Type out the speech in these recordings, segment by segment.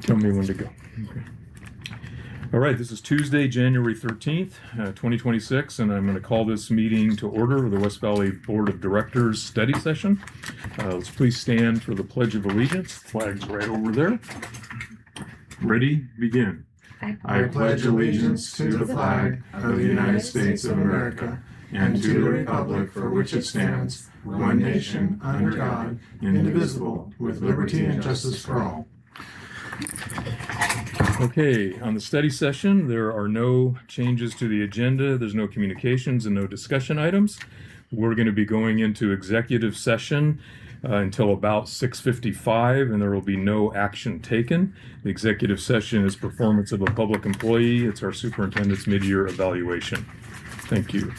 Tell me when to go. Okay. All right, this is Tuesday, January 13th, 2026, and I'm going to call this meeting to order of the West Valley Board of Directors study session. Let's please stand for the Pledge of Allegiance. Flag's right over there. Ready? Begin. I pledge allegiance to the flag of the United States of America and to the republic for which it stands, one nation, under God, indivisible, with liberty and justice for all. Okay, on the study session, there are no changes to the agenda. There's no communications and no discussion items. We're going to be going into executive session until about 6:55, and there will be no action taken. The executive session is performance of a public employee. It's our superintendent's mid-year evaluation. Thank you.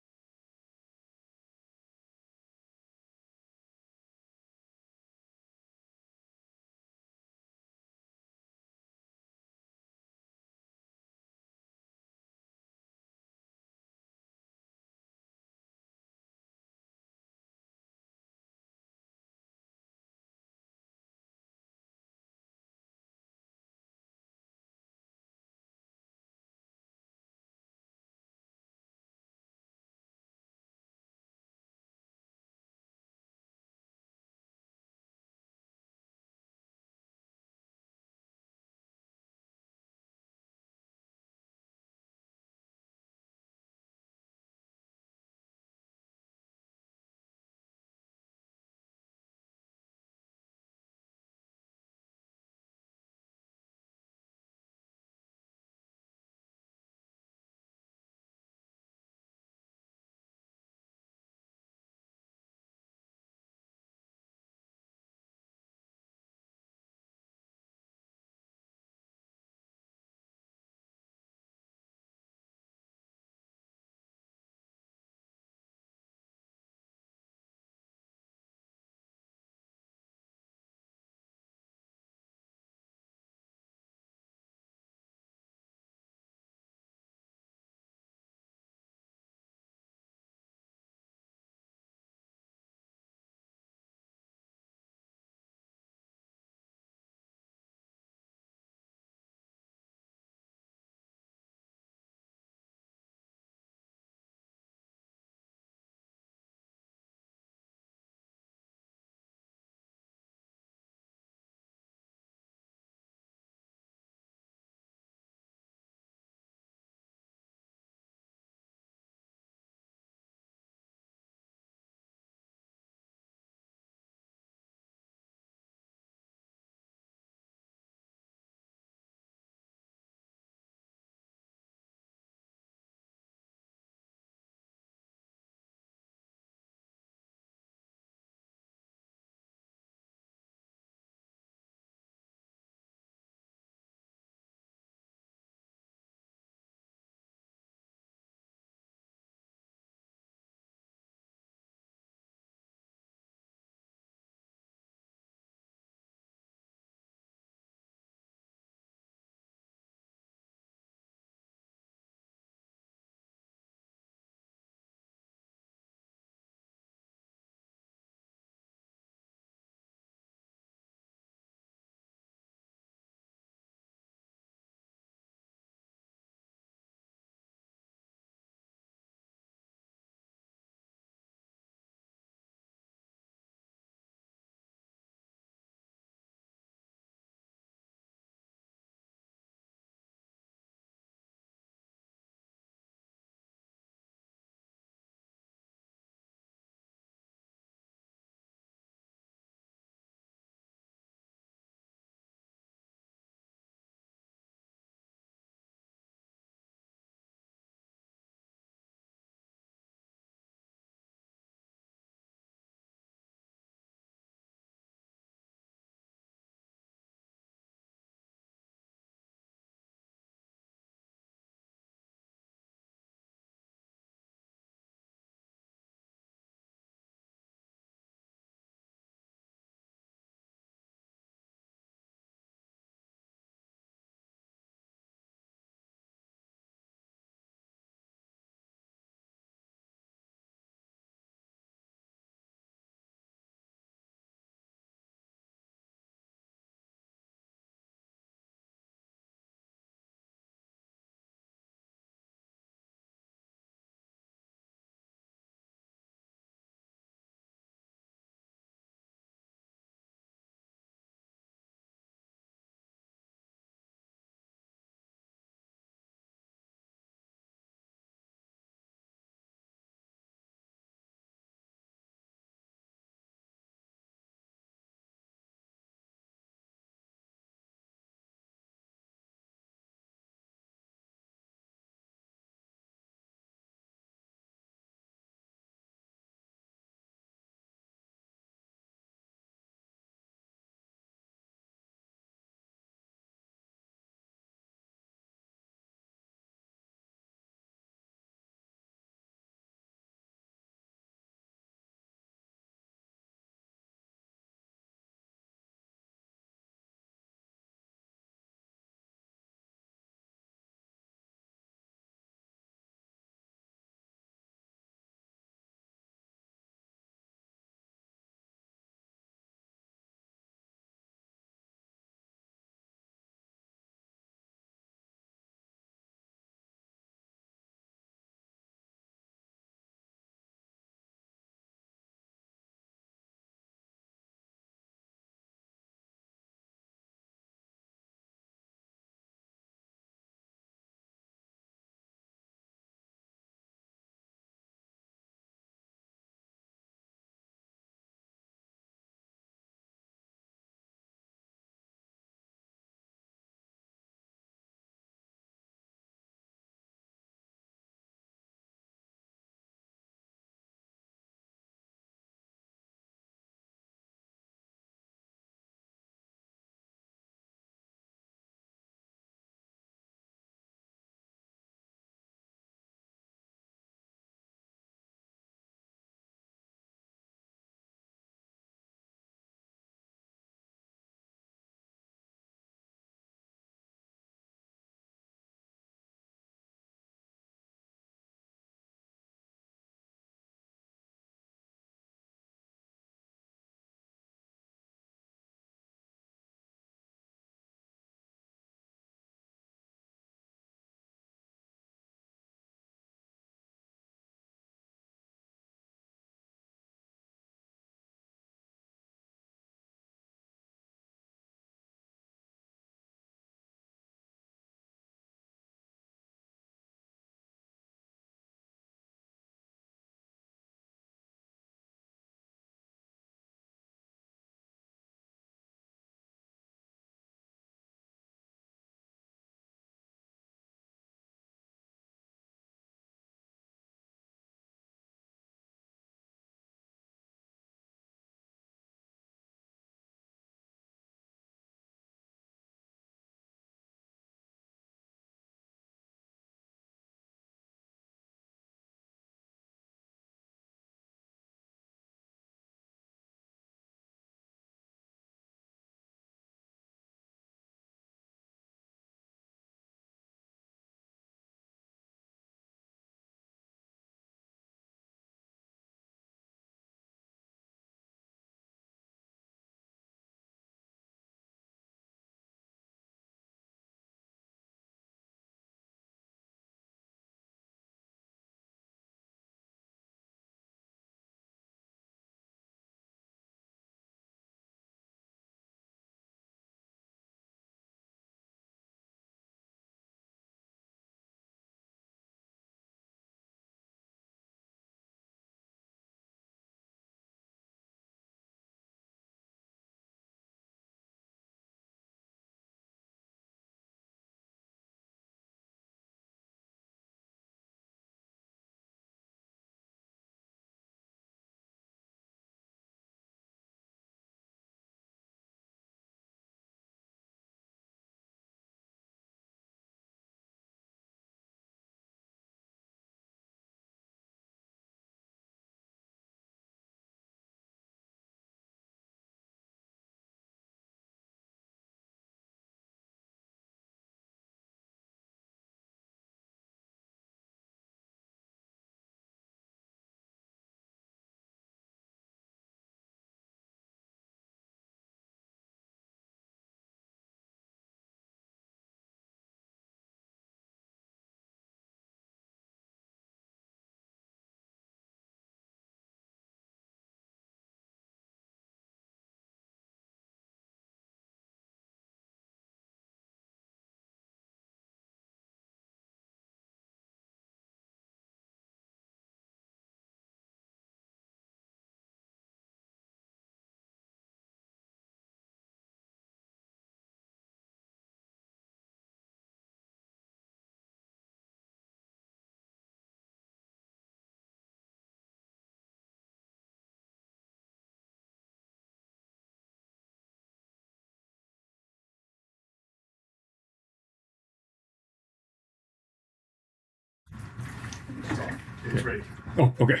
It's ready. Oh, okay.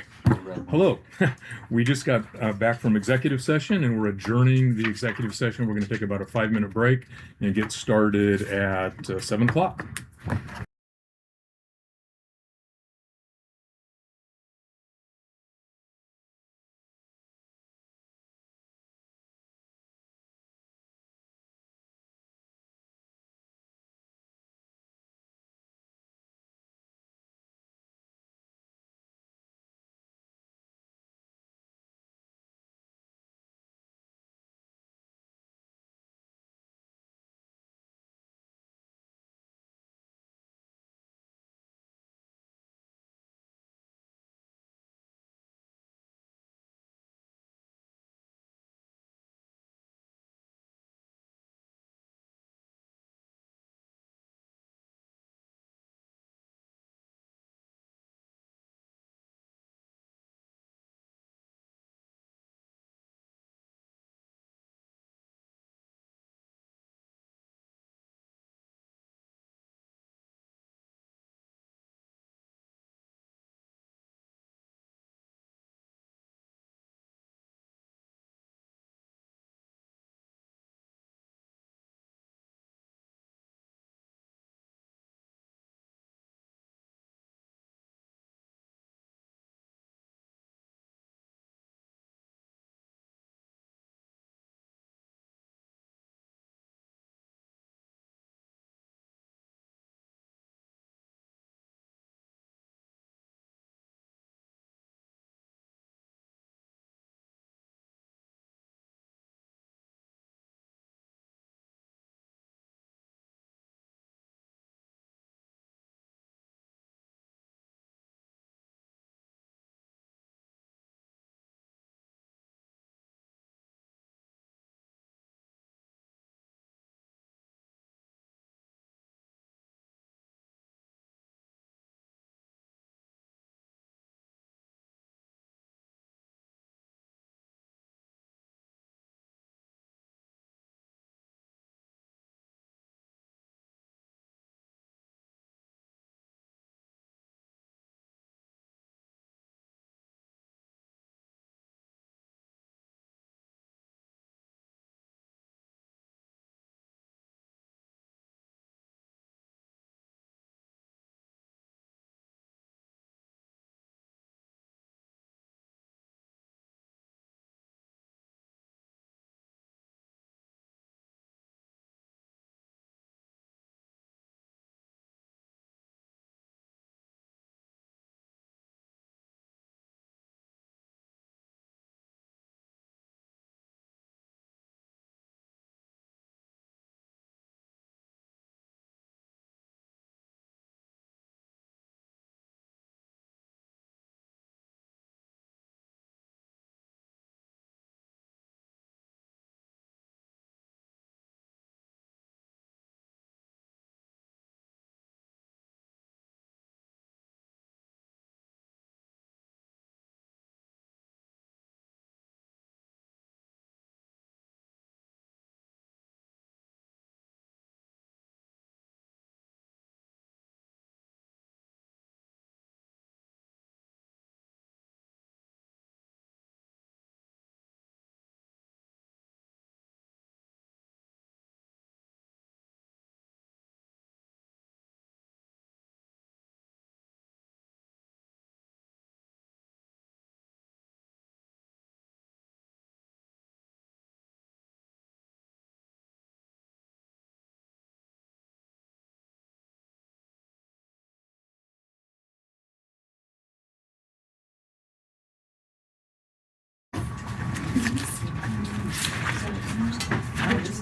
Hello. We just got back from executive session and we're adjourning the executive session. We're going to take about a 5-minute break and get started at 7 o'clock.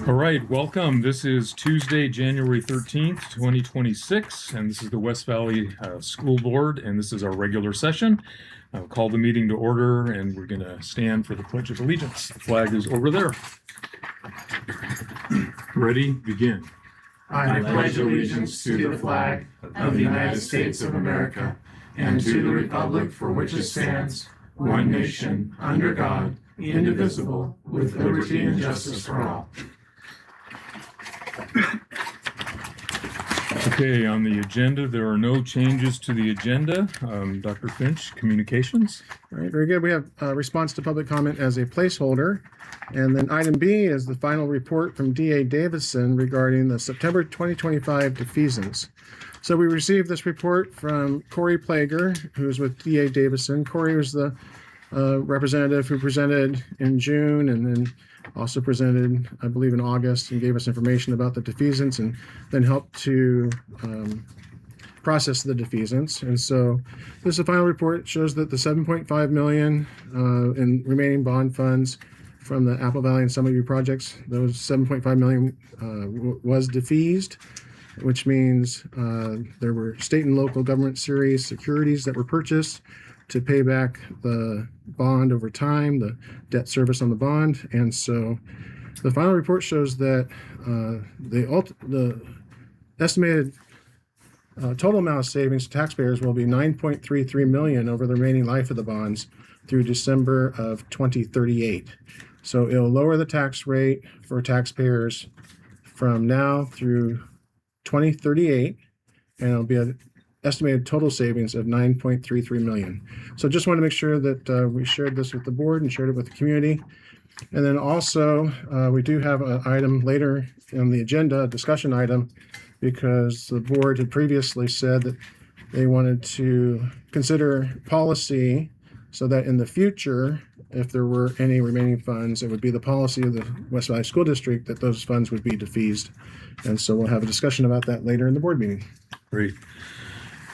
All right, welcome. This is Tuesday, January 13th, 2026, and this is the West Valley School Board, and this is our regular session. I'll call the meeting to order, and we're going to stand for the Pledge of Allegiance. The flag is over there. Ready? Begin. I pledge allegiance to the flag of the United States of America and to the republic for which it stands, one nation, under God, indivisible, with liberty and justice for all. Okay, on the agenda, there are no changes to the agenda. Dr. Finch, communications. All right, very good. We have response to public comment as a placeholder. And then item B is the final report from DA Davison regarding the September 2025 defeasance. So we received this report from Corey Plager, who's with DA Davison. Corey was the representative who presented in June and then also presented, I believe, in August and gave us information about the defeasance and then helped to process the defeasance. And so this is the final report. It shows that the $7.5 million in remaining bond funds from the Apple Valley and Summit View projects, those $7.5 million was defeased, which means there were state and local government series securities that were purchased to pay back the bond over time, the debt service on the bond. And so the final report shows that the estimated total amount of savings to taxpayers will be $9.33 million over the remaining life of the bonds through December of 2038. So it'll lower the tax rate for taxpayers from now through 2038, and it'll be an estimated total savings of $9.33 million. So just want to make sure that we shared this with the board and shared it with the community. And then also, we do have an item later on the agenda, a discussion item, because the board had previously said that they wanted to consider policy so that in the future, if there were any remaining funds, it would be the policy of the West Valley School District that those funds would be defeased. And so we'll have a discussion about that later in the board meeting. Great.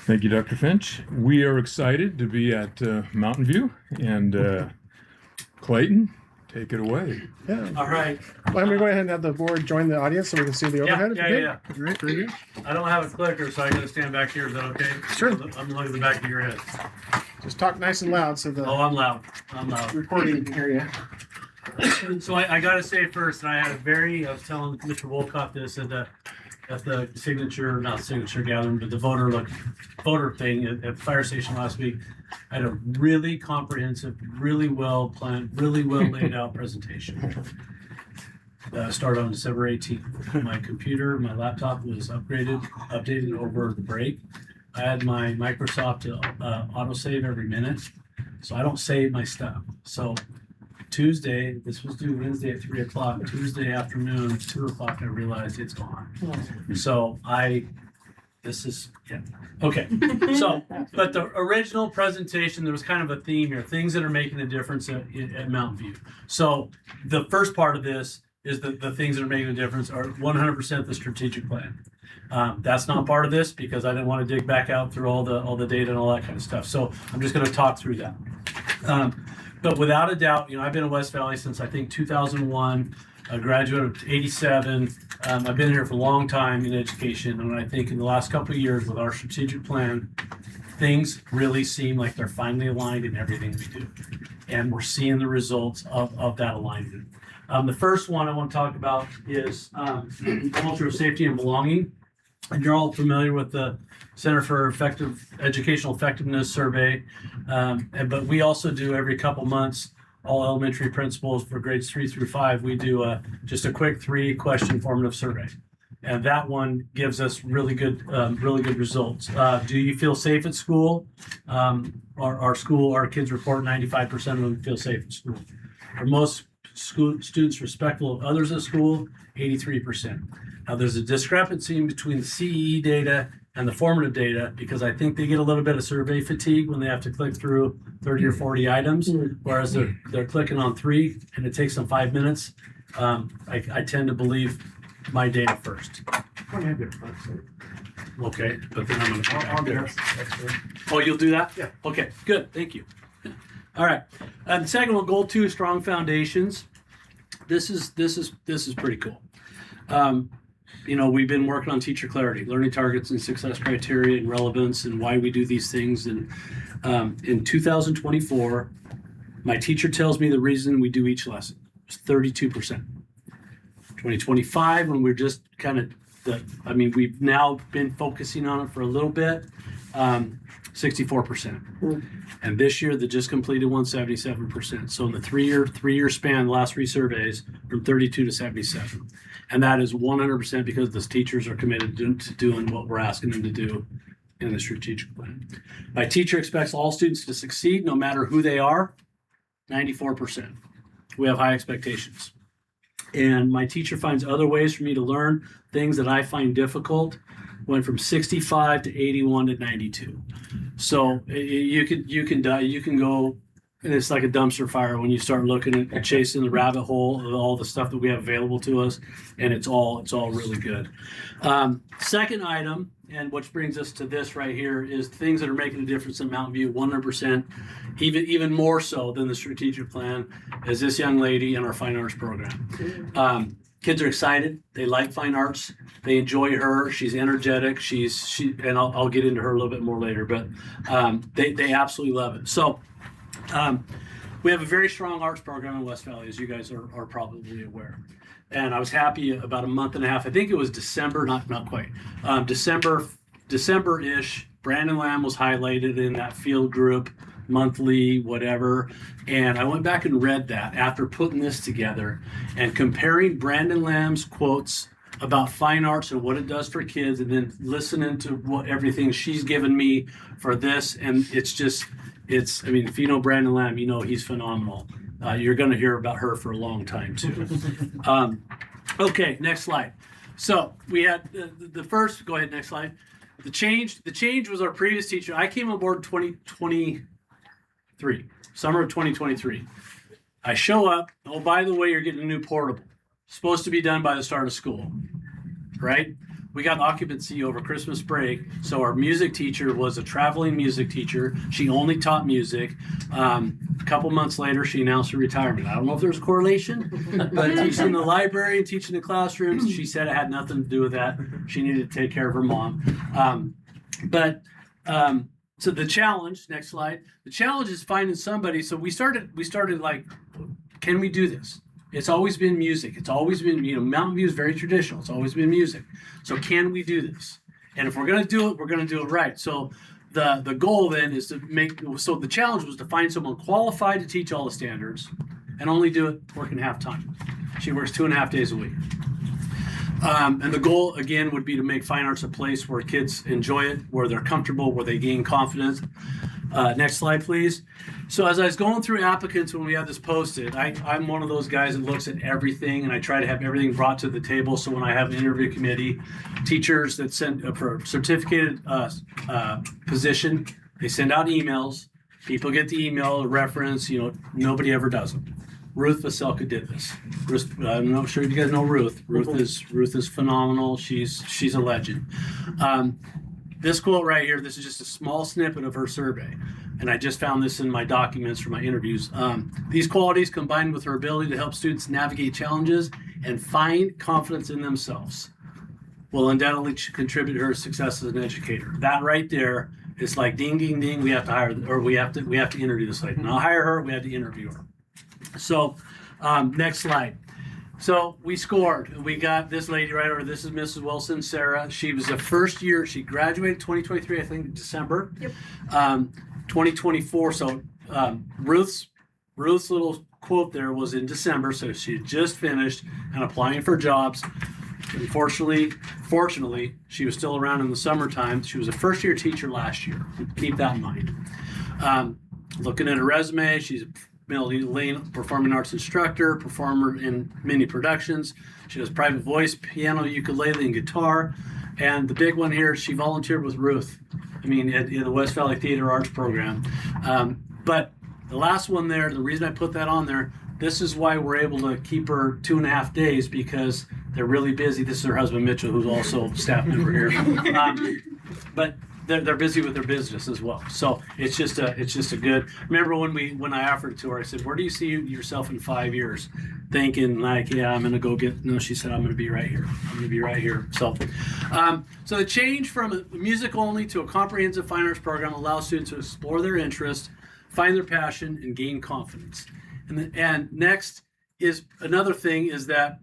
Thank you, Dr. Finch. We are excited to be at Mountain View, and Clayton, take it away. Yeah. All right. Why don't we go ahead and have the board join the audience so we can see the overhead? Yeah. All right, very good. I don't have a clicker, so I got to stand back here. Is that okay? Sure. I'm looking at the back of your head. Just talk nice and loud so Oh, the I'm loud. I'm loud. recording can hear you. So I got to say first, and I was telling Mr. Wolcott this at the not signature gathering, but the voter thing at the fire station last week. I had a really comprehensive, really well planned, really well laid out presentation. Started on December 18th. My laptop was updated over the break. I had my Microsoft autosave every minute, so I don't save my stuff. So Tuesday, this was due Wednesday at 3 o'clock. Tuesday afternoon at 2 o'clock, I realized it's gone. So okay. So, but the original presentation, there was kind of a theme here, things that are making a difference at Mountain View. So the first part of this is the things that are making a difference are 100% the strategic plan. That's not part of this because I didn't want to dig back out through all the data and all that kind of stuff. So I'm just going to talk through that. But without a doubt, I've been in West Valley since I think 2001. A graduate of '87. I've been here for a long time in education, and I think in the last couple of years with our strategic plan, things really seem like they're finally aligned in everything we do, and we're seeing the results of that alignment. The first one I want to talk about is culture of safety and belonging. And you're all familiar with the Center for Educational Effectiveness Survey, but we also do every couple months, all elementary principals for grades 3 through 5, we do just a quick 3-question formative survey. And that one gives us really good results. Do you feel safe at school? Our kids report 95% of them feel safe at school. Are most students respectful of others at school? 83%. Now, there's a discrepancy between the CEE data and the formative data because I think they get a little bit of survey fatigue when they have to click through 30 or 40 items, whereas they're clicking on 3 and it takes them 5 minutes. I tend to believe my data first. Okay, but then I'm going to. Oh, you'll do that? Yeah. Okay, good. Thank you. All right. The second one, goal 2, strong foundations. This is pretty cool. We've been working on teacher clarity, learning targets and success criteria and relevance and why we do these things. And in 2024, my teacher tells me the reason we do each lesson is 32%. 2025, when we're just kind of we've now been focusing on it for a little bit. 64%. And this year, they just completed 177%. So in the three-year span, the last three surveys, from 32 to 77. And that is 100% because the teachers are committed to doing what we're asking them to do in the strategic plan. My teacher expects all students to succeed no matter who they are, 94%. We have high expectations. And my teacher finds other ways for me to learn things that I find difficult. Went from 65 to 81 to 92. So you can go, and it's like a dumpster fire when you start looking at chasing the rabbit hole of all the stuff that we have available to us, and it's all really good. Second item, and which brings us to this right here, is things that are making a difference in Mountain View 100%, even more so than the strategic plan, is this young lady in our fine arts program. Kids are excited. They like fine arts. They enjoy her. She's energetic. And I'll get into her a little bit more later, but they absolutely love it. So we have a very strong arts program in West Valley, as you guys are probably aware. And I was happy about a month and a half. I think it was December, not quite. December-ish. Brandon Lamb was highlighted in that field group, monthly, whatever. And I went back and read that after putting this together and comparing Brandon Lamb's quotes about fine arts and what it does for kids, and then listening to everything she's given me for this. And if you know Brandon Lamb, you know he's phenomenal. You're going to hear about her for a long time too. Okay, next slide. So we had the first, go ahead, next slide. The change was our previous teacher. I came on board 2023, summer of 2023. I show up. Oh, by the way, you're getting a new portable. Supposed to be done by the start of school, right? We got occupancy over Christmas break. So our music teacher was a traveling music teacher. She only taught music. A couple months later, she announced her retirement. I don't know if there's a correlation, but teaching in the library and teaching in classrooms, she said it had nothing to do with that. She needed to take care of her mom. So the challenge, next slide, the challenge is finding somebody. So we started like, can we do this? It's always been music. It's always been, Mountain View is very traditional. It's always been music. So can we do this? And if we're going to do it, we're going to do it right. So the goal then is to the challenge was to find someone qualified to teach all the standards and only do it working half time. She works 2.5 days a week. And the goal, again, would be to make fine arts a place where kids enjoy it, where they're comfortable, where they gain confidence. Next slide, please. So as I was going through applicants when we had this posted, I'm one of those guys that looks at everything, and I try to have everything brought to the table. So when I have an interview committee, teachers that send for a certificated position, they send out emails. People get the email, a reference. Nobody ever does them. Ruth Vaselka did this. I'm not sure if you guys know Ruth. Ruth is phenomenal. She's a legend. This quote right here, this is just a small snippet of her survey. And I just found this in my documents from my interviews. These qualities, combined with her ability to help students navigate challenges and find confidence in themselves, will undoubtedly contribute to her success as an educator. That right there is like ding, ding, ding. We have to hire, or we have to interview this lady. Not hire her, we have to interview her. So next slide. So we scored. We got this lady right over. This is Mrs. Wilson, Sarah. She was the first year. She graduated 2023, I think, December. Yep. 2024. So Ruth's little quote there was in December. So she had just finished and applying for jobs. Unfortunately, fortunately, she was still around in the summertime. She was a first-year teacher last year. Keep that in mind. Looking at her resume, she's a Melody Lane performing arts instructor, performer in many productions. She does private voice, piano, ukulele, and guitar. And the big one here, she volunteered with Ruth. In the West Valley Theater Arts Program. But the last one there, the reason I put that on there, this is why we're able to keep her 2.5 days, because they're really busy. This is her husband, Mitchell, who's also a staff member here. But they're busy with their business as well. So it's just a good. Remember when I offered it to her, I said, "Where do you see yourself in 5 years?" Thinking like, yeah, I'm gonna go get. No, she said, "I'm gonna be right here. I'm gonna be right here." So, so the change from a music only to a comprehensive fine arts program allows students to explore their interests, find their passion, and gain confidence. And next is another thing is that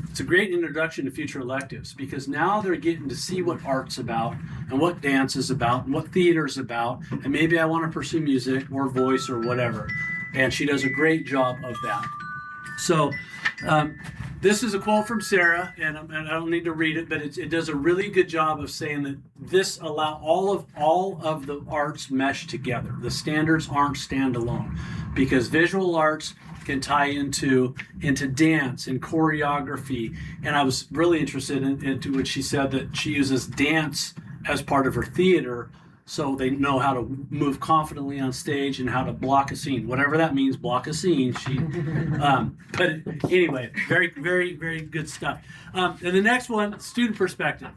it's a great introduction to future electives because now they're getting to see what art's about and what dance is about and what theater is about. And maybe I want to pursue music or voice or whatever. And she does a great job of that. So this is a quote from Sarah, and I don't need to read it, but it does a really good job of saying that this allow all of the arts mesh together. The standards aren't standalone because visual arts can tie into dance and choreography. And I was really interested into what she said, that she uses dance as part of her theater, so they know how to move confidently on stage and how to block a scene, whatever that means. Block a scene. But anyway, very, very, very good stuff. And the next one, student perspective.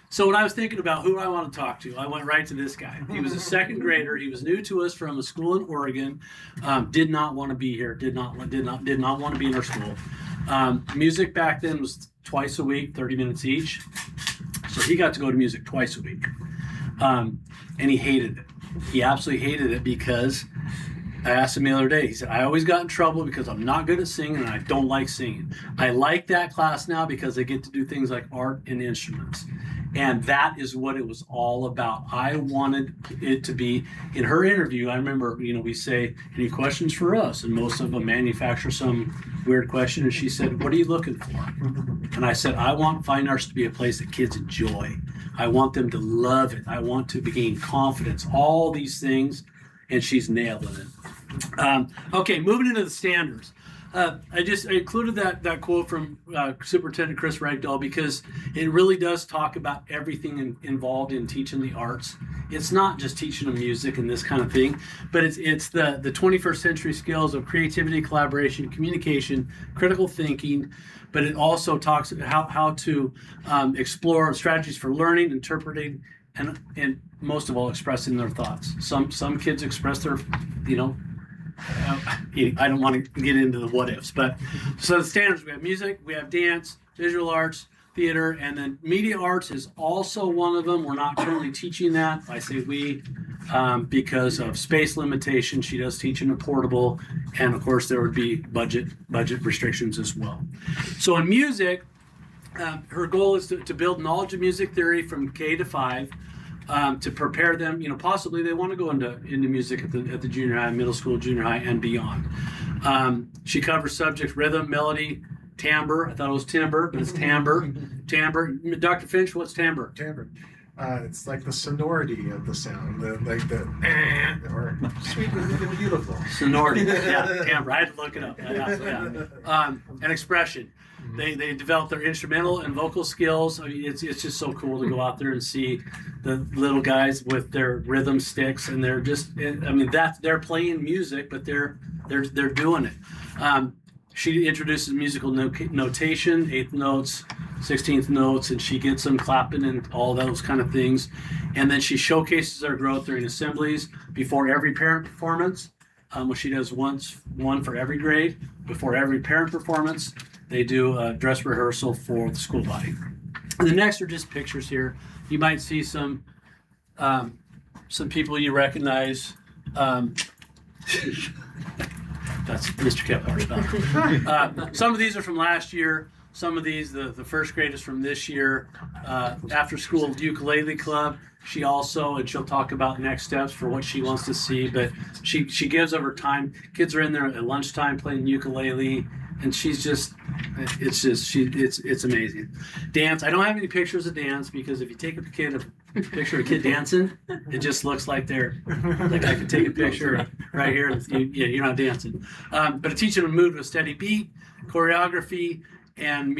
So when I was thinking about who I want to talk to, I went right to this guy. He was a second grader. He was new to us from a school in Oregon. Did not want to be here. Did not want to be in our school. Music back then was twice a week, 30 minutes each. So he got to go to music twice a week. And he hated it. He absolutely hated it because I asked him the other day, he said, I always got in trouble because I'm not good at singing and I don't like singing. I like that class now because I get to do things like art and instruments. And that is what it was all about. I wanted it to be, in her interview, I remember, we say, any questions for us? And most of them manufacture some weird question. And she said, what are you looking for? And I said, I want fine arts to be a place that kids enjoy. I want them to love it. I want to gain confidence, all these things. And she's nailing it. Okay, moving into the standards. I included that quote from Superintendent Chris Ragdoll because it really does talk about everything involved in teaching the arts. It's not just teaching them music and this kind of thing, but it's the 21st century skills of creativity, collaboration, communication, critical thinking. But it also talks about how to explore strategies for learning, interpreting, and most of all, expressing their thoughts. Some kids express their, I don't want to get into the what ifs, but so the standards, we have music, we have dance, visual arts, theater, and then media arts is also one of them. We're not currently teaching that. I say we because of space limitation. She does teach in a portable, and of course there would be budget restrictions as well. So in music, her goal is to build knowledge of music theory from K to 5. To prepare them, possibly they want to go into music at the junior high, middle school, junior high, and beyond. She covers subjects rhythm, melody, timbre. I thought it was timbre, but it's timbre. Timbre. Dr. Finch, what's timbre? Timbre. It's like the sonority of the sound, or sweet and beautiful. Sonority, yeah, timbre. I had to look it up. Yeah. And expression. They develop their instrumental and vocal skills. I mean, it's just so cool to go out there and see the little guys with their rhythm sticks, and they're they're playing music, but they're doing it. She introduces musical notation, 8th notes, 16th notes, and she gets them clapping and all those kind of things. And then she showcases their growth during assemblies before every parent performance, which she does one for every grade. Before every parent performance, they do a dress rehearsal for the school body. And the next are just pictures here. You might see some people you recognize. That's Mr. Kepler's stuff. Some of these are from last year. Some of these, the first grade is from this year. After school ukulele club. She also, and she'll talk about next steps for what she wants to see, but she gives of her time. Kids are in there at lunchtime playing ukulele, and it's amazing. Dance. I don't have any pictures of dance because if you take a picture of a kid dancing, it just looks like they're like I could take a picture right here. And you're not dancing. But a teaching them to move to a steady beat, choreography, and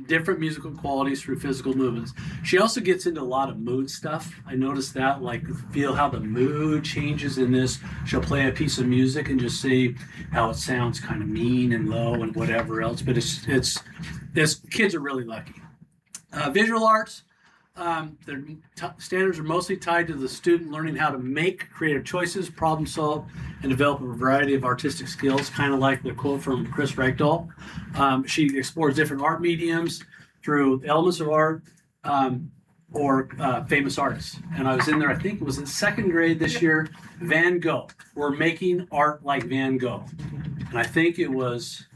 different musical qualities through physical movements. She also gets into a lot of mood stuff. I noticed that, like feel how the mood changes in this. She'll play a piece of music and just see how it sounds kind of mean and low and whatever else. But it's kids are really lucky. Visual arts. Their standards are mostly tied to the student learning how to make creative choices, problem solve, and develop a variety of artistic skills, kind of like the quote from Chris Ragdoll. She explores different art mediums through elements of art or famous artists. And I was in there, I think it was in second grade this year, Van Gogh. We're making art like Van Gogh. And I think it was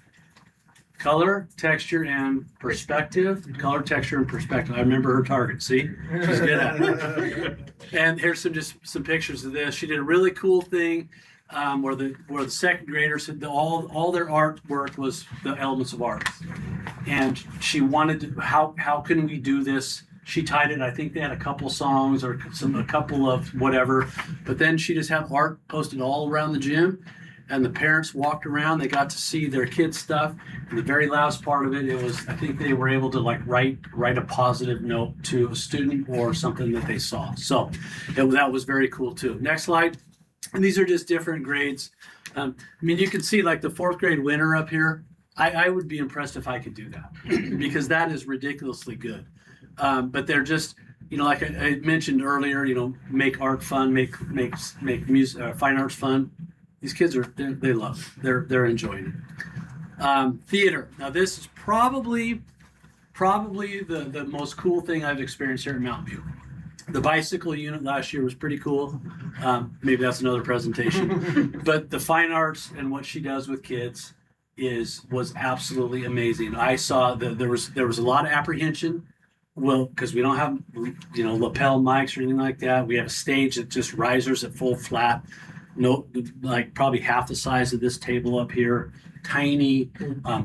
color, texture, and perspective. Color, texture, and perspective. I remember her target. See, she's good at it. And here's some pictures of this. She did a really cool thing where the second graders had all their artwork was the elements of art, and she wanted to, how can we do this? She tied it. I think they had a couple songs or a couple of whatever, but then she just had art posted all around the gym. And the parents walked around. They got to see their kids' stuff. And the very last part of it, I think they were able to like write a positive note to a student or something that they saw. So that was very cool too. Next slide. And these are just different grades. I mean, you can see like the fourth grade winner up here. I would be impressed if I could do that because that is ridiculously good. But they're just, like I mentioned earlier, make art fun, make music, fine arts fun. These kids they love it. They're enjoying it. Theater. Now this is probably the most cool thing I've experienced here at Mountain View. The bicycle unit last year was pretty cool. Maybe that's another presentation. But the fine arts and what she does with kids was absolutely amazing. I saw that there was a lot of apprehension. Well, because we don't have lapel mics or anything like that. We have a stage that just risers at full flat. No, like probably half the size of this table up here, tiny,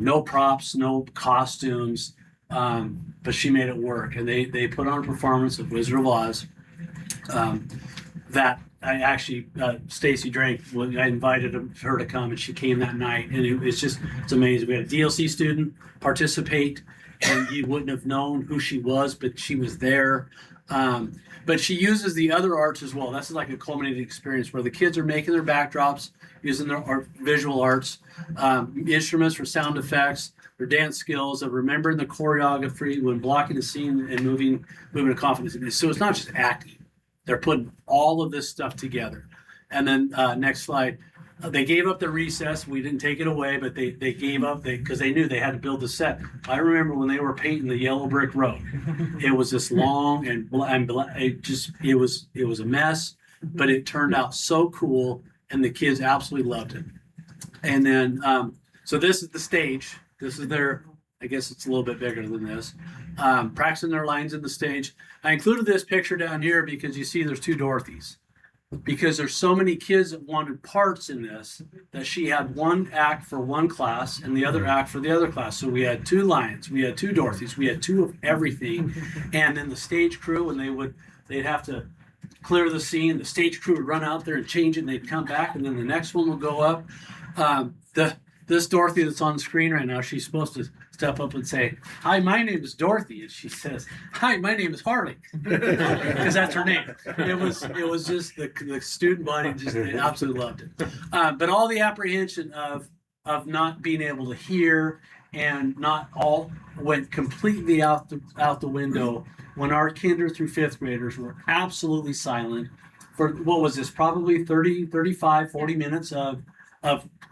no props, no costumes, but she made it work. And they put on a performance of Wizard of Oz that I actually, Stacy Drake, I invited her to come and she came that night. And it's amazing. We had a DLC student participate and you wouldn't have known who she was, but she was there. But she uses the other arts as well. That's like a culminating experience where the kids are making their backdrops, using their visual arts, instruments for sound effects, their dance skills, of remembering the choreography when blocking the scene and moving to confidence. So it's not just acting. They're putting all of this stuff together. And then next slide. They gave up their recess. We didn't take it away, but they gave up because they knew they had to build the set. I remember when they were painting the yellow brick road. It was this long and it was a mess, but it turned out so cool, and the kids absolutely loved it. And then so this is the stage. This is their. I guess it's a little bit bigger than this. Practicing their lines in the stage. I included this picture down here because you see there's two Dorothys. Because there's so many kids that wanted parts in this that she had one act for one class and the other act for the other class. So we had two lions, we had two Dorothys, we had two of everything. And then the stage crew, and they'd have to clear the scene. The stage crew would run out there and change it, and they'd come back, and then the next one would go up. This Dorothy that's on the screen right now, she's supposed to step up and say, "Hi, my name is Dorothy," and she says, "Hi, my name is Harley," because that's her name. It was just the student body they absolutely loved it. But all the apprehension of not being able to hear and not all went completely out the window when our kinder through fifth graders were absolutely silent for what was this, probably 30, 35, 40 minutes of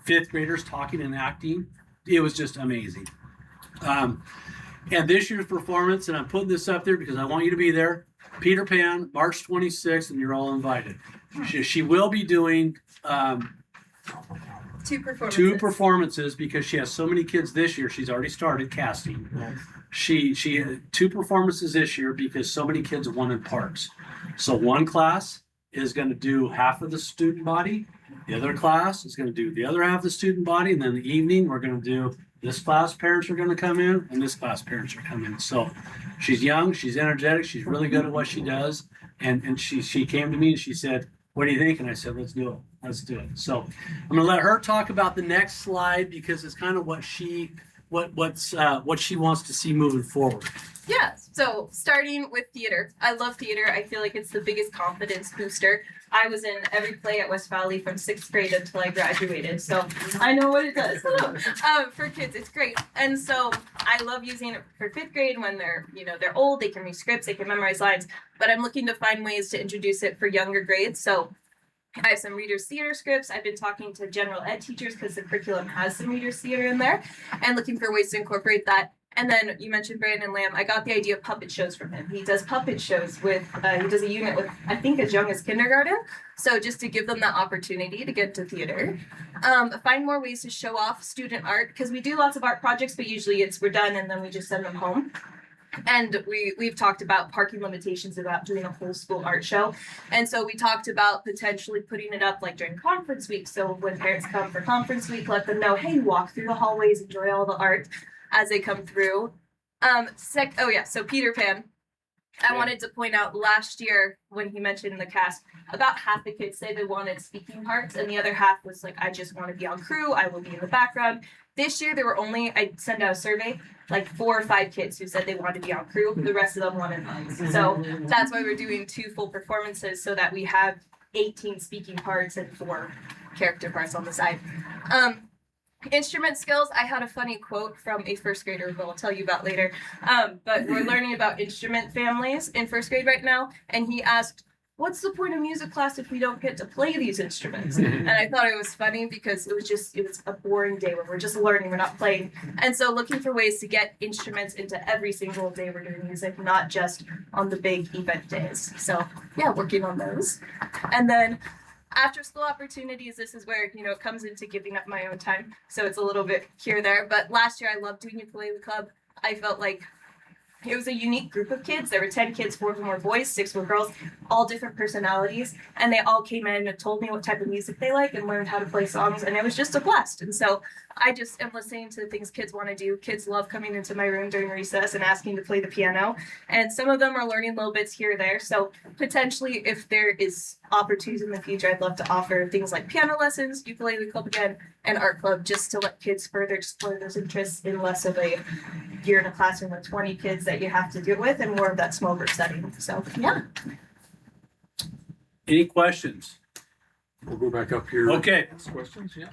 fifth graders talking and acting. It was just amazing. And this year's performance, and I'm putting this up there because I want you to be there, Peter Pan, March 26th, and you're all invited. She will be doing two performances because she has so many kids this year. She's already started casting. Nice. She had two performances this year because so many kids wanted parts. So one class is going to do half of the student body. The other class is going to do the other half of the student body. And then in the evening, we're going to do this class parents are going to come in and this class parents are coming in. So she's young, she's energetic, she's really good at what she does. And she came to me and she said, "What do you think?" And I said, "Let's do it. Let's do it." So I'm going to let her talk about the next slide because it's kind of what she wants to see moving forward. Yeah, so starting with theater. I love theater. I feel like it's the biggest confidence booster. I was in every play at West Valley from 6th grade until I graduated, so I know what it does. For kids, it's great. And so I love using it for 5th grade when they're old, they can read scripts, they can memorize lines, but I'm looking to find ways to introduce it for younger grades. So I have some readers theater scripts. I've been talking to general ed teachers because the curriculum has some readers theater in there and looking for ways to incorporate that. And then you mentioned Brandon Lamb. I got the idea of puppet shows from him. He does puppet shows with, he does a unit with, I think, as young as kindergarten. So just to give them that opportunity to get to theater. Find more ways to show off student art, because we do lots of art projects, but usually we're done and then we just send them home. And we've talked about parking limitations, about doing a whole school art show. And so we talked about potentially putting it up like during conference week. So when parents come for conference week, let them know, hey, walk through the hallways, enjoy all the art as they come through. So Peter Pan. I wanted to point out last year when he mentioned in the cast, about half the kids say they wanted speaking parts, and the other half was like, I just want to be on crew, I will be in the background. This year there were only, I sent out a survey, like 4 or 5 kids who said they wanted to be on crew. The rest of them wanted lines. So that's why we're doing 2 full performances, so that we have 18 speaking parts and 4 character parts on the side. Instrument skills, I had a funny quote from a first grader who I'll tell you about later. But we're learning about instrument families in first grade right now. And he asked, what's the point of music class if we don't get to play these instruments? And I thought it was funny because it was a boring day where we're just learning, we're not playing. And so looking for ways to get instruments into every single day we're doing music, not just on the big event days. So yeah, working on those. And then after school opportunities, this is where, it comes into giving up my own time. So it's a little bit here, there. But last year I loved doing ukulele club. I felt like it was a unique group of kids. There were 10 kids, 4 of them were boys, 6 were girls, all different personalities. And they all came in and told me what type of music they like and learned how to play songs. And it was just a blast. And so I just am listening to the things kids want to do. Kids love coming into my room during recess and asking to play the piano. And some of them are learning little bits here or there. So potentially, if there is opportunities in the future, I'd love to offer things like piano lessons, ukulele club again, and art club, just to let kids further explore those interests in less of a you're in a classroom with 20 kids that you have to deal with, and more of that small group setting. So yeah. Any questions? We'll go back up here. Okay. Ask questions, yeah.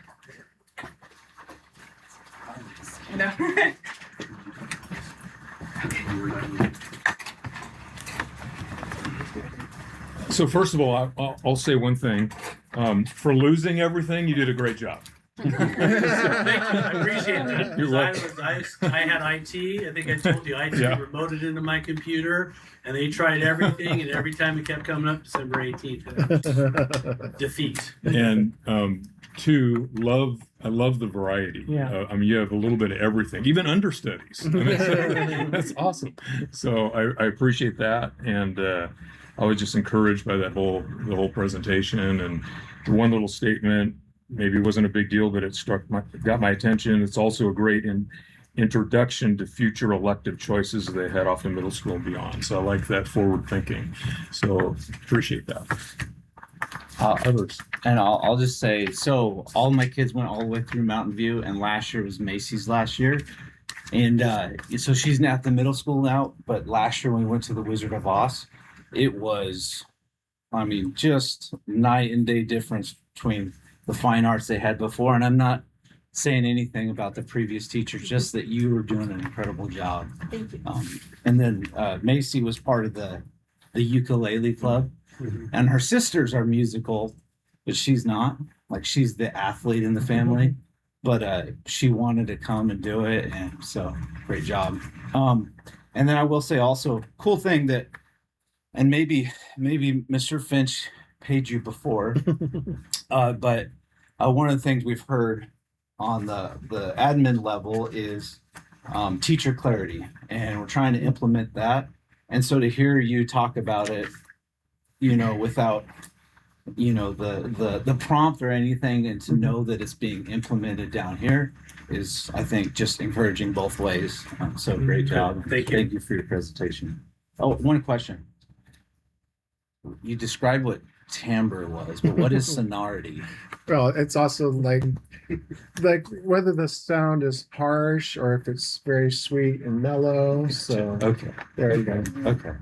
So first of all, I'll say one thing. For losing everything, you did a great job. Thank you. I appreciate that. You're welcome. I had IT. I think I told you IT Yeah. remoted into my computer, and they tried everything, and every time it kept coming up December 18th. Defeat. And 2, I love the variety. Yeah. You have a little bit of everything, even understudies. That's awesome. So I appreciate that, and I was just encouraged by the whole presentation. And one little statement maybe wasn't a big deal, but it got my attention. It's also a great introduction to future elective choices they had off in middle school and beyond. So I like that forward thinking. So appreciate that. Others. And I'll just say, so all my kids went all the way through Mountain View, and last year was Macy's last year. And so she's at the middle school now, but last year when we went to the Wizard of Oz, it was, just night and day difference between the fine arts they had before. And I'm not saying anything about the previous teachers, just that you were doing an incredible job. Thank you. And then Macy was part of the ukulele club. Mm-hmm. And her sisters are musical, but she's not. Like, she's the athlete in the family, but she wanted to come and do it, and so great job. And then I will say also, cool thing that, and maybe Mr. Finch paid you before, but one of the things we've heard on the admin level is teacher clarity, and we're trying to implement that. And so to hear you talk about it, without, the prompt or anything, and to know that it's being implemented down here is, I think, just encouraging both ways. So great job. Thank you. Thank you for your presentation. Oh, one question. You described what timbre was, but what is sonority? Well, it's also like whether the sound is harsh or if it's very sweet and mellow. So Okay. there you go. Okay.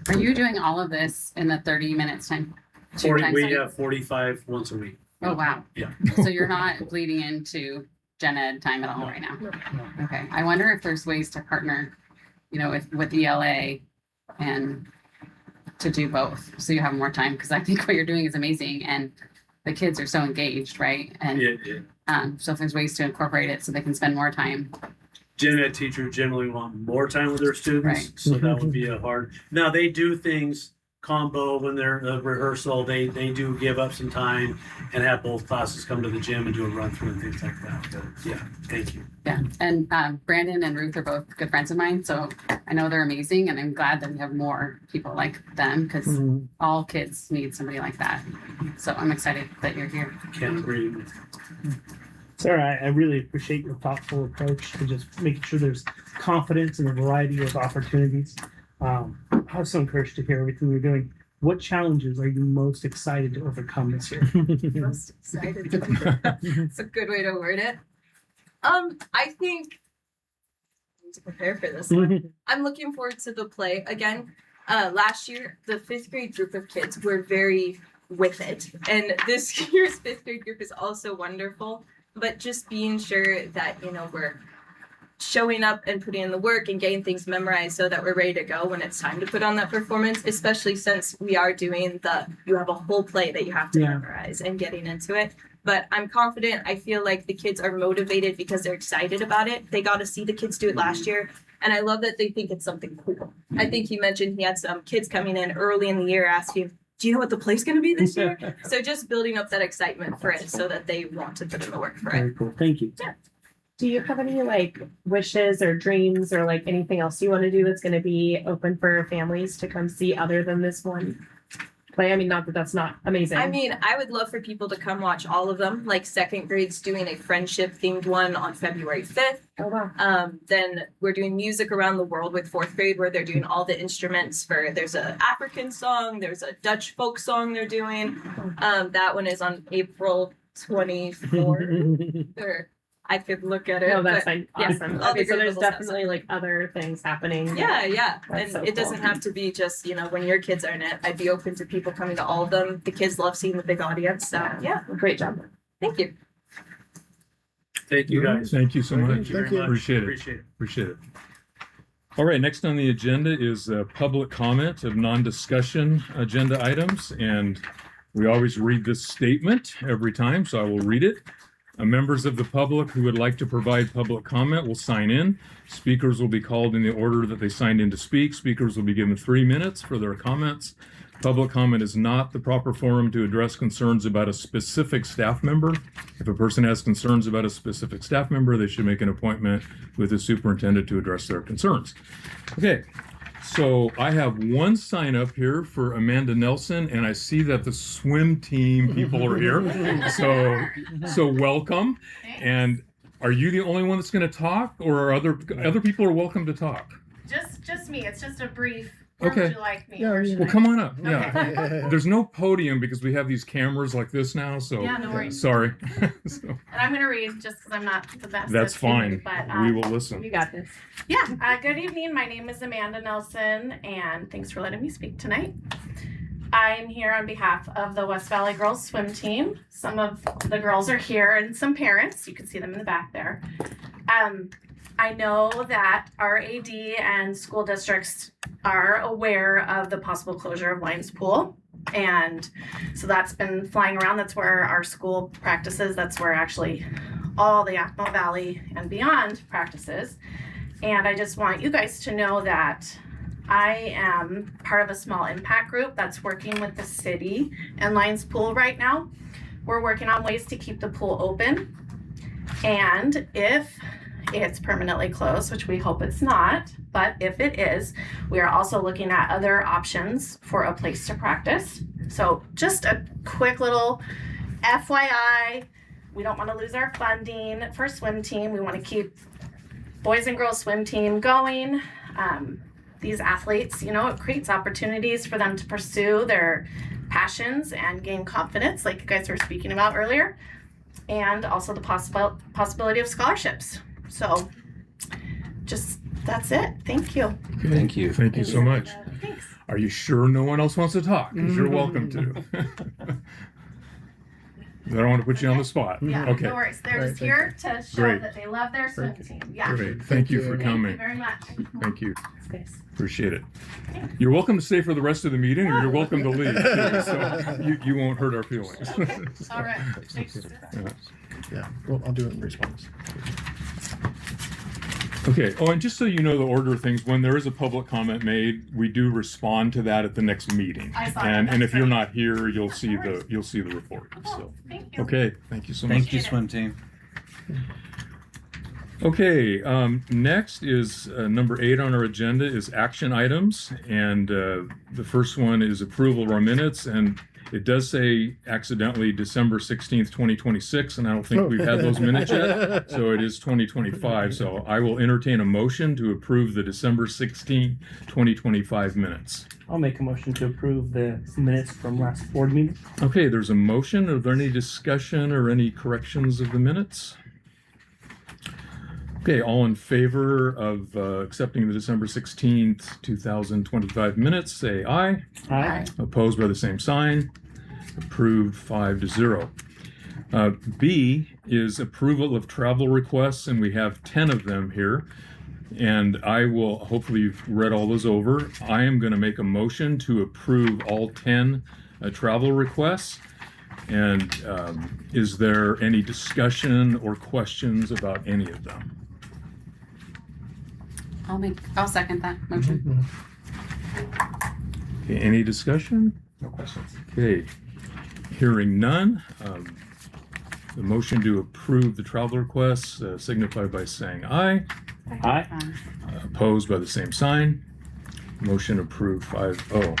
Are you doing all of this in the 30 minutes time? 40, we study? have 45 once a week. Oh, wow. Yeah. So you're not bleeding into gen ed time at all right now? Okay. I wonder if there's ways to partner, with ELA and to do both, so you have more time, because I think what you're doing is amazing, and the kids are so engaged, right? And Yeah. so if there's ways to incorporate it so they can spend more time gen ed teachers generally want more time with their students, Right. so that would be a hard. Now they do things combo when they're rehearsal. They do give up some time and have both classes come to the gym and do a run through and things like that. But yeah, thank you. Yeah, and Brandon and Ruth are both good friends of mine, so I know they're amazing, and I'm glad that we have more people like them because Mhm. all kids need somebody like that. So I'm excited that you're here. Can't agree. Sarah, I really appreciate your thoughtful approach to just making sure there's confidence in a variety of opportunities. I'm so encouraged to hear everything you're doing. What challenges are you most excited to overcome this year? Most excited. It's a good way to word it. I think I need to prepare for this one. I'm looking forward to the play again. Last year, the 5th grade group of kids were very with it, and this year's 5th grade group is also wonderful. But just being sure that we're showing up and putting in the work and getting things memorized so that we're ready to go when it's time to put on that performance, especially since we are doing you have a whole play that you have to memorize and getting into it. But I'm confident. I feel like the kids are motivated because they're excited about it. They got to see the kids do it last year. And I love that they think it's something cool. I think he mentioned he had some kids coming in early in the year asking, do you know what the play's going to be this year? So just building up that excitement for it so that they want to put in the work for it. Very cool. Thank you. Do you have any wishes or dreams or anything else you want to do that's going to be open for families to come see other than this one play? I mean, not that that's not amazing. I mean, I would love for people to come watch all of them. Like 2nd grade's doing a friendship themed one on February 5th. Oh, wow. Then we're doing music around the world with 4th grade where they're doing all the instruments there's an African song, there's a Dutch folk song they're doing. That one is on April 24th. Or I could look at it. No, that's but fine. yeah, Awesome. all Okay, the so grade there's levels have definitely other things happening. Yeah. That's And so it doesn't cool. have to be just, when your kids are in it. I'd be open to people coming to all of them. The kids love seeing the big audience. So yeah, Great job. thank you. Thank you guys. Thank you so much. Thank you. Appreciate it. Appreciate it. All right, next on the agenda is public comment of non-discussion agenda items. And we always read this statement every time, so I will read it. Members of the public who would like to provide public comment will sign in. Speakers will be called in the order that they signed in to speak. Speakers will be given 3 minutes for their comments. Public comment is not the proper forum to address concerns about a specific staff member. If a person has concerns about a specific staff member, they should make an appointment with the superintendent to address their concerns. Okay, so I have one sign up here for Amanda Nelson, and I see that the swim team people are here. So welcome. And are you the only one that's going to talk, or are other people are welcome to talk? Just me. It's just a brief. Okay. Would you like me? Yeah, or yeah. should Well, I- come on up. Yeah. There's no podium because we have these cameras like this now, so Yeah, no worries. sorry. So, And I'm gonna read just because I'm not the best. that's at speaking, fine. But We will listen. You got this. yeah. Good evening. My name is Amanda Nelson, and thanks for letting me speak tonight. I'm here on behalf of the West Valley Girls Swim Team. Some of the girls are here, and some parents. You can see them in the back there. I know that our AD and school districts are aware of the possible closure of Lions Pool. And so that's been flying around. That's where our school practices. That's where actually all the Yakima Valley and beyond practices. And I just want you guys to know that I am part of a small impact group that's working with the city and Lions Pool right now. We're working on ways to keep the pool open. And if it's permanently closed, which we hope it's not, but if it is, we are also looking at other options for a place to practice. So just a quick little FYI, we don't want to lose our funding for swim team. We want to keep boys and girls swim team going. These athletes, it creates opportunities for them to pursue their passions and gain confidence, like you guys were speaking about earlier, and also the possibility of scholarships. So that's it. Thank you. Okay. Thank you. Thank you so much. Thanks. Are you sure no one else wants to talk? Because you're welcome to. I don't want to put you on the spot. Yeah, Okay. no worries. They're All right, just here to show Great. that they love their swim team. Yeah. Great. Thank you for Thank you coming. very much. Thank you. Thanks. Appreciate it. You're welcome to stay for the rest of the meeting, or you're welcome to leave. Too, so you won't hurt our feelings. All right. Thanks. Yeah. Yeah, well, I'll do it in response. Okay. Oh, and just so you know the order of things, when there is a public comment made, we do respond to that at the next meeting. I saw that. And That's if you're great. not here, you'll see Of course. the report. So Thank you. okay, thank you so much. Thank you, swim team. Okay, next is number 8 on our agenda is action items, and the first one is approval of our minutes, and it does say accidentally December 16th, 2026, and I don't think we've had those minutes yet, so it is 2025. So I will entertain a motion to approve the December 16th, 2025 minutes. I'll make a motion to approve the minutes from last board meeting. Okay, there's a motion. Are there any discussion or any corrections of the minutes? Okay, all in favor of accepting the December 16th, 2025 minutes, say aye. Aye. Opposed by the same sign. Approved 5-0. B is approval of travel requests, and we have 10 of them here. And I will, hopefully you've read all those over. I am going to make a motion to approve all 10 travel requests. And is there any discussion or questions about any of them? I'll second that motion. Okay, any discussion? No questions. Okay, hearing none. The motion to approve the travel requests signify by saying aye. Aye. Opposed by the same sign. Motion approved 5-0.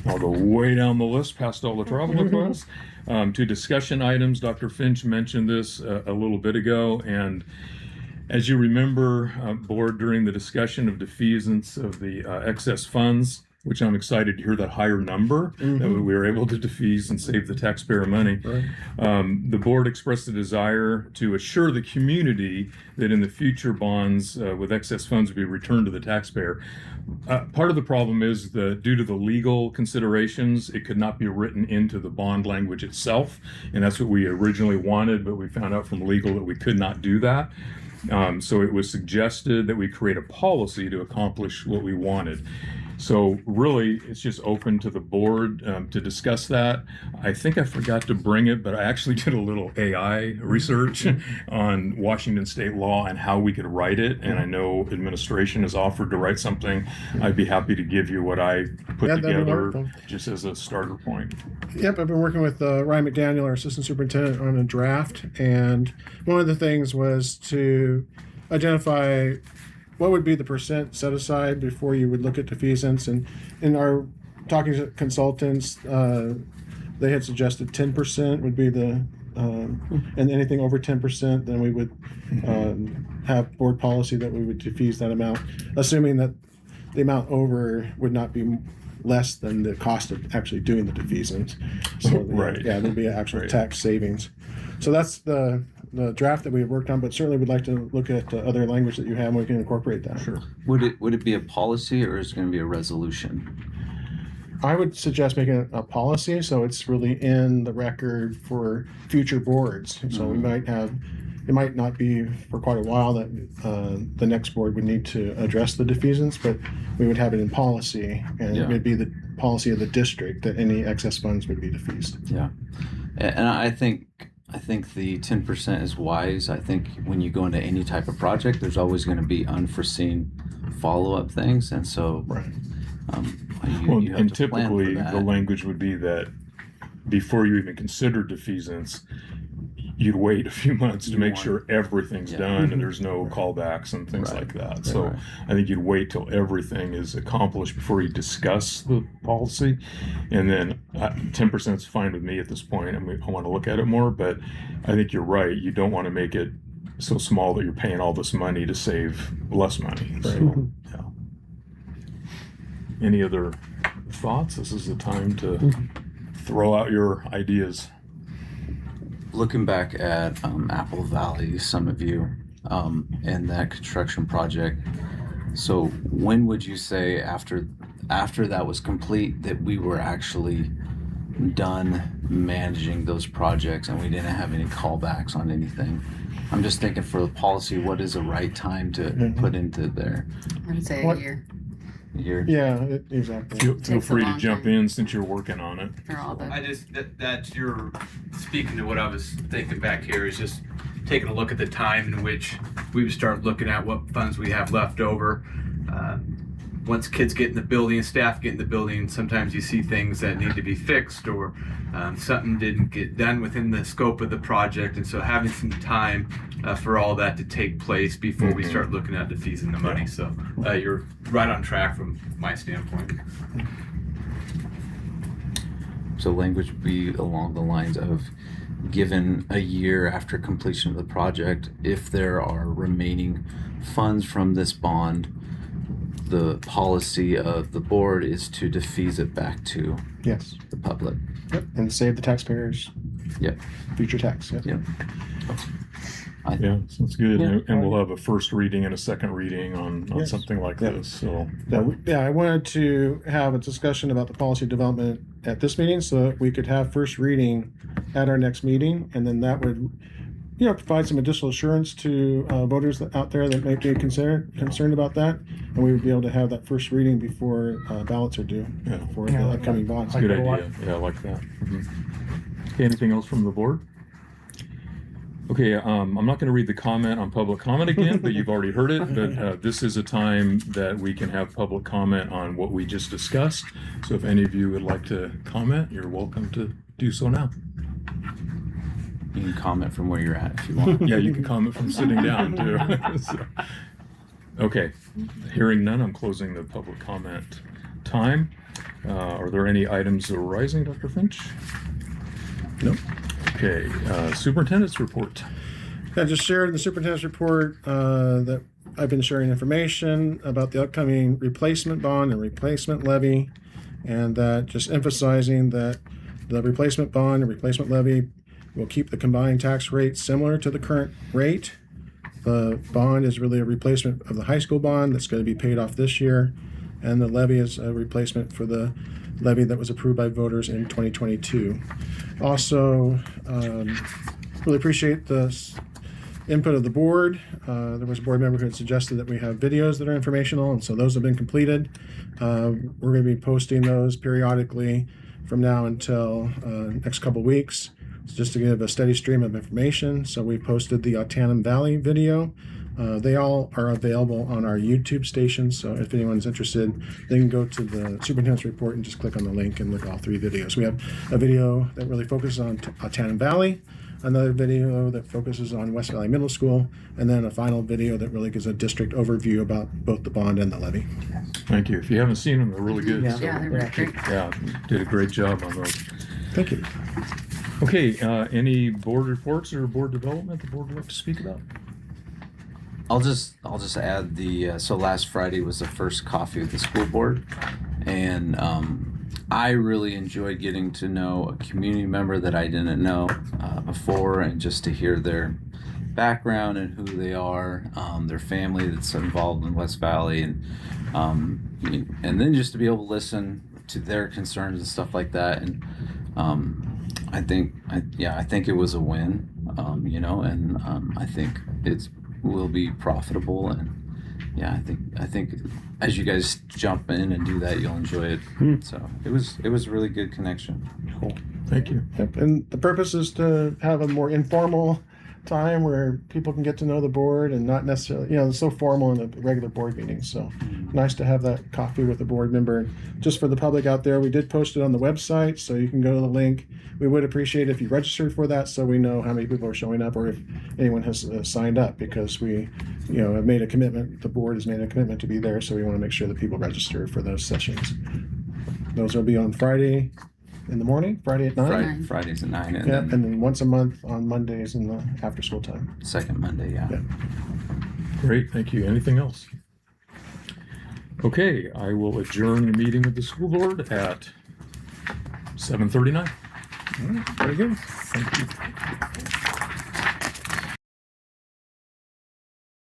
I'll go way down the list past all the travel requests. To discussion items, Dr. Finch mentioned this a little bit ago, and as you remember, board, during the discussion of defeasance of the excess funds, which I'm excited to hear that higher number that we were able to defease and save the taxpayer money. Right. The board expressed a desire to assure the community that in the future bonds with excess funds would be returned to the taxpayer. Part of the problem is due to the legal considerations, it could not be written into the bond language itself, and that's what we originally wanted, but we found out from legal that we could not do that. So it was suggested that we create a policy to accomplish what we wanted. So really, it's just open to the board to discuss that. I think I forgot to bring it, but I actually did a little AI research on Washington state law and how we could write it. And I know administration has offered to write something. I'd be happy to give you what I put Yeah, that'd be together wonderful. just as a starter point. Yep, I've been working with Ryan McDaniel, our assistant superintendent, on a draft, and one of the things was to identify what would be the percent set aside before you would look at defeasance. And in our talking to consultants, they had suggested 10% would be the, and anything over 10%, then we would have board policy that we would defease that amount, assuming that the amount over would not be less than the cost of actually doing the defeasance. So Right. yeah, there'd be actual Right. tax savings. So that's the draft that we have worked on, but certainly would like to look at other language that you have and we can incorporate that. Sure. Would it be a policy or is it going to be a resolution? I would suggest making a policy so it's really in the record for future boards. So we might have, it might not be for quite a while that the next board would need to address the defeasance, but we would have it in policy, and Yeah. it would be the policy of the district that any excess funds would be defeased. Yeah, and I think the 10% is wise. I think when you go into any type of project, there's always going to be unforeseen follow-up things, and so Right. you have And to plan for typically, that. the language would be that before you even consider defeasance, you'd wait a few months to You make want- sure everything's Yeah. done and there's no callbacks and things Right. like that. So Right. I think you'd wait till everything is accomplished before you discuss the policy. And then 10% is fine with me at this point. I mean, I want to look at it more, but I think you're right. You don't want to make it so small that you're paying all this money to save less money. So, yeah. Any other thoughts? This is the time to throw out your ideas. Looking back at Apple Valley, some of you, and that construction project. So when would you say after that was complete that we were actually done managing those projects and we didn't have any callbacks on anything? I'm just thinking for the policy, what is the right time to put into there? I would say What- a year Yeah, exactly. Feel Takes a free to long jump time. in since you're working on it. for all the. I just that you're speaking to what I was thinking back here is just taking a look at the time in which we would start looking at what funds we have left over. Once kids get in the building, staff get in the building, sometimes you see things that need to be fixed, or something didn't get done within the scope of the project. And so having some time for all that to take place before we start looking at the fees and the money. So you're right on track from my standpoint. So language would be along the lines of, given a year after completion of the project, if there are remaining funds from this bond, the policy of the board is to defease it back to Yes. the public. Yep. And save the taxpayers. Yep. Future tax. Yep. Yep. Yeah, sounds good. Yeah. And we'll have a first reading and a second reading on Yes. something like Yeah. this. So Yeah, I wanted to have a discussion about the policy development at this meeting so that we could have first reading at our next meeting, and then that would, provide some additional assurance to voters out there that might be concerned about that, and we would be able to have that first reading before ballots are due for the upcoming bonds. good idea. Yeah, I like that. Okay, anything else from the board? Okay, I'm not going to read the comment on public comment again, but you've already heard it. But this is a time that we can have public comment on what we just discussed. So if any of you would like to comment, you're welcome to do so now. You can comment from where you're at if you want. Yeah, you can comment from sitting down too. So, okay, hearing none, I'm closing the public comment time. Are there any items arising, Dr. Finch? No. Okay, superintendent's report. I just shared in the superintendent's report that I've been sharing information about the upcoming replacement bond and replacement levy, and that just emphasizing that the replacement bond and replacement levy will keep the combined tax rate similar to the current rate. The bond is really a replacement of the high school bond that's going to be paid off this year, and the levy is a replacement for the levy that was approved by voters in 2022. Also, really appreciate the input of the board. There was a board member who had suggested that we have videos that are informational, and so those have been completed. We're going to be posting those periodically from now until next couple weeks, just to give a steady stream of information. So we posted the Autanum Valley video. They all are available on our YouTube station, so if anyone's interested, they can go to the superintendent's report and just click on the link and look at all three videos. We have a video that really focuses on Autanum Valley, another video that focuses on West Valley Middle School, and then a final video that really gives a district overview about both the bond and the levy. Thank you. If you haven't seen them, they're really good. Yeah. So, Yeah, they're really great. yeah, did a great job on those. Thank you. Okay, any board reports or board development the board would like to speak about? I'll just add so last Friday was the first coffee with the school board, and I really enjoyed getting to know a community member that I didn't know before, and just to hear their background and who they are, their family that's involved in West Valley, and then just to be able to listen to their concerns and stuff like that. And I think it was a win, and I think it will be profitable, and I think as you guys jump in and do that, you'll enjoy it. So it was a really good connection. Cool. Thank you. Yep. And the purpose is to have a more informal time where people can get to know the board and not necessarily, it's so formal in a regular board meeting. So nice to have that coffee with a board member. Just for the public out there, we did post it on the website, so you can go to the link. We would appreciate if you registered for that, so we know how many people are showing up, or if anyone has signed up, because we, have made a commitment. The board has made a commitment to be there, so we want to make sure that people register for those sessions. Those will be on Friday in the morning, Friday at 9. Fridays at 9, and Yeah, then and then once a month on Mondays in the after school time. second Monday. Yeah. Great, thank you. Anything else? Okay, I will adjourn the meeting of the school board at 7:39. Very good. Thank you.